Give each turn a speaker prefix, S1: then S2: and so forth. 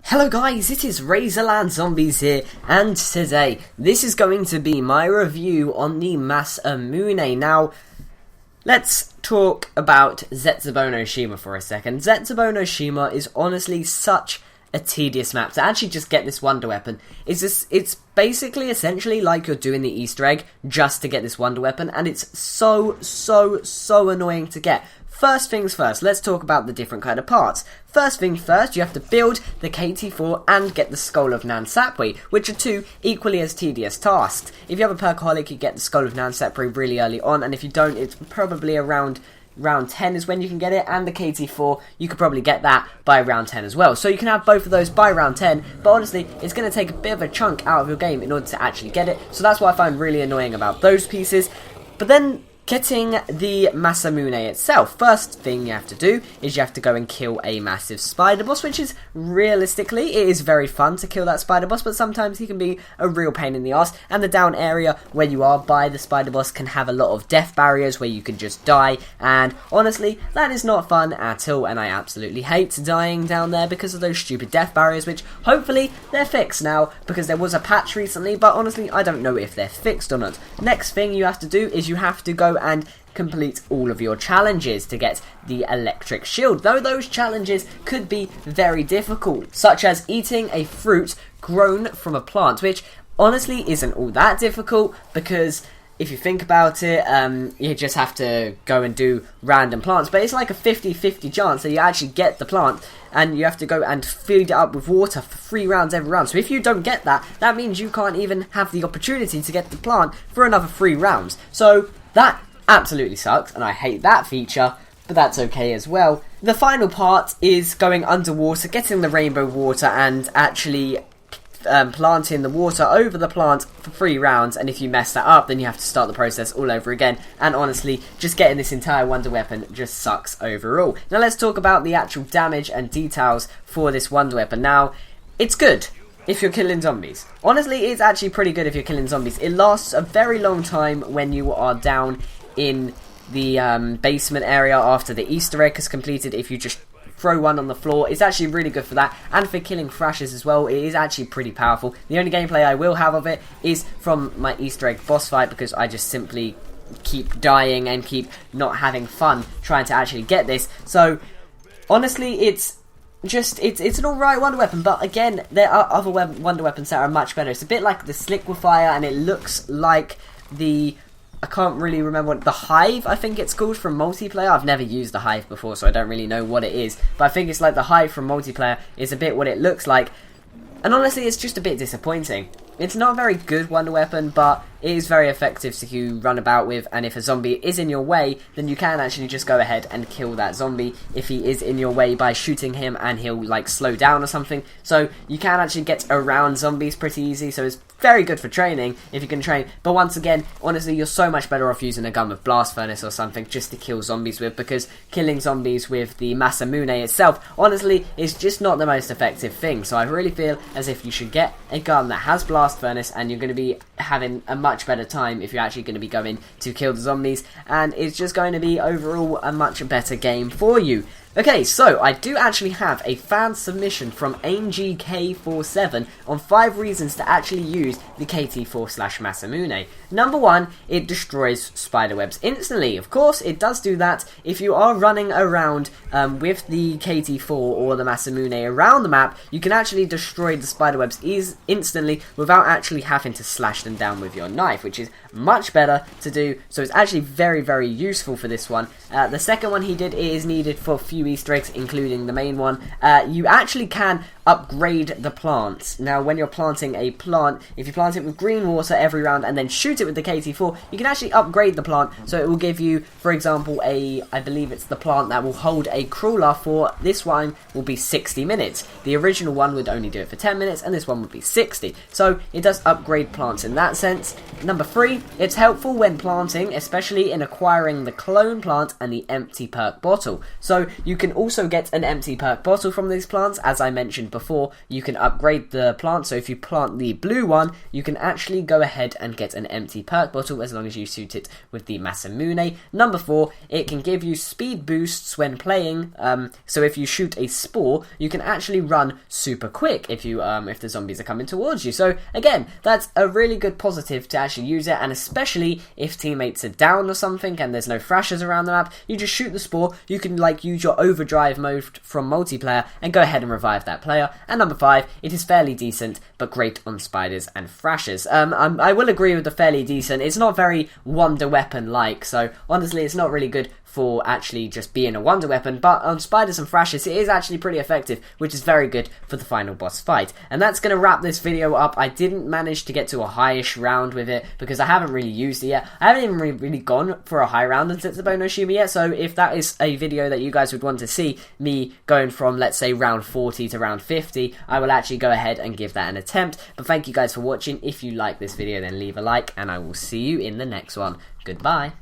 S1: Hello guys, it is Razorland Zombies here, and today this is going to be my review on the Masamune. Now, let's talk about Zetsubou No Shima for a second. Zetsubou No Shima is honestly such a tedious map. To actually just get this wonder weapon, it's basically essentially like you're doing the Easter egg just to get this wonder weapon, and it's so annoying to get. First things first, let's talk about the different kind of parts. First thing first, you have to build the KT4 and get the Skull of Nansapui, which are two equally as tedious tasks. If you have a perkaholic, you get the Skull of Nansapui really early on, and if you don't, it's probably around round 10 is when you can get it, and the KT4, you could probably get that by round 10 as well. So you can have both of those by round 10, but honestly, it's going to take a bit of a chunk out of your game in order to actually get it, so that's what I find really annoying about those pieces. But then, getting the Masamune itself, first thing you have to do is you have to go and kill a massive spider boss, which is realistically, it is very fun to kill that spider boss, but sometimes he can be a real pain in the ass, and the down area where you are by the spider boss can have a lot of death barriers where you can just die, and honestly, that is not fun at all, and I absolutely hate dying down there because of those stupid death barriers, which hopefully they're fixed now, because there was a patch recently, but honestly, I don't know if they're fixed or not. Next thing you have to do is you have to go and complete all of your challenges to get the electric shield, though those challenges could be very difficult, such as eating a fruit grown from a plant, which honestly isn't all that difficult, because if you think about it, you just have to go and do random plants, but it's like a 50-50 chance that you actually get the plant, and you have to go and feed it up with water for 3 rounds every round. So if you don't get that, that means you can't even have the opportunity to get the plant for another 3 rounds. So that absolutely sucks, and I hate that feature, but that's okay as well. The final part is going underwater, getting the rainbow water, and actually planting the water over the plant for 3 rounds, and if you mess that up, then you have to start the process all over again, and honestly, just getting this entire wonder weapon just sucks overall. Now let's talk about the actual damage and details for this wonder weapon. Now, it's good if you're killing zombies. Honestly, it's actually pretty good if you're killing zombies. It lasts a very long time when you are down in the basement area after the Easter egg is completed. If you just throw one on the floor, it's actually really good for that, and for killing thrashers as well. It is actually pretty powerful. The only gameplay I will have of it is from my Easter egg boss fight, because I just simply keep dying and keep not having fun trying to actually get this. So honestly, it's an alright wonder weapon, but again, there are other wonder weapons that are much better. It's a bit like the Sliquifier, and it looks like the, I can't really remember what, the Hive, I think it's called, from multiplayer. I've never used the Hive before, so I don't really know what it is, but I think it's like the Hive from multiplayer is a bit what it looks like, and honestly, it's just a bit disappointing. It's not a very good wonder weapon, but it is very effective to run about with, and if a zombie is in your way, then you can actually just go ahead and kill that zombie if he is in your way by shooting him, and he'll like slow down or something. So you can actually get around zombies pretty easy, so it's very good for training if you can train. But once again, honestly, you're so much better off using a gun with blast furnace or something just to kill zombies with, because killing zombies with the Masamune itself, honestly, is just not the most effective thing. So I really feel as if you should get a gun that has blast furnace, and you're going to be having a much better time if you're actually going to be going to kill the zombies, and it's just going to be overall a much better game for you. Okay, so I do actually have a fan submission from AimGK47 on 5 reasons to actually use the KT4/Masamune. Number 1, it destroys spiderwebs instantly. Of course, it does do that if you are running around with the KT4 or the Masamune around the map. You can actually destroy the spiderwebs instantly without actually having to slash them down with your knife, which is much better to do, so it's actually very useful for this one. The second one he did is needed for a few Easter eggs, including the main one. You actually can upgrade the plants. Now, when you're planting a plant, if you plant it with green water every round and then shoot it with the KT4, you can actually upgrade the plant, so it will give you, for example, I believe it's the plant that will hold a crawler for, this one will be 60 minutes. The original one would only do it for 10 minutes, and this one would be 60. So it does upgrade plants in that sense. Number 3, it's helpful when planting, especially in acquiring the clone plant and the empty perk bottle. So you can also get an empty perk bottle from these plants, as I mentioned before, you can upgrade the plant. So if you plant the blue one, you can actually go ahead and get an empty perk bottle as long as you suit it with the Masamune. Number 4, it can give you speed boosts when playing. So if you shoot a spore, you can actually run super quick if the zombies are coming towards you. So again, that's a really good positive to actually use it, and especially if teammates are down or something and there's no thrashers around the map, you just shoot the spore. You can use your overdrive mode from multiplayer and go ahead and revive that player. And number 5, it is fairly decent but great on spiders and thrashers. I will agree with the fairly decent. It's not very wonder weapon like, so honestly it's not really good for actually just being a wonder weapon, but on spiders and thrashers it is actually pretty effective, which is very good for the final boss fight. And that's going to wrap this video up. I didn't manage to get to a highish round with it because I haven't really used it yet. I haven't even really gone for a high round in Zetsubou No Shima yet, so if that is a video that you guys would want to see, me going from, let's say, round 40 to round 50, I will actually go ahead and give that an attempt. But thank you guys for watching. If you like this video, then leave a like, and I will see you in the next one. Goodbye.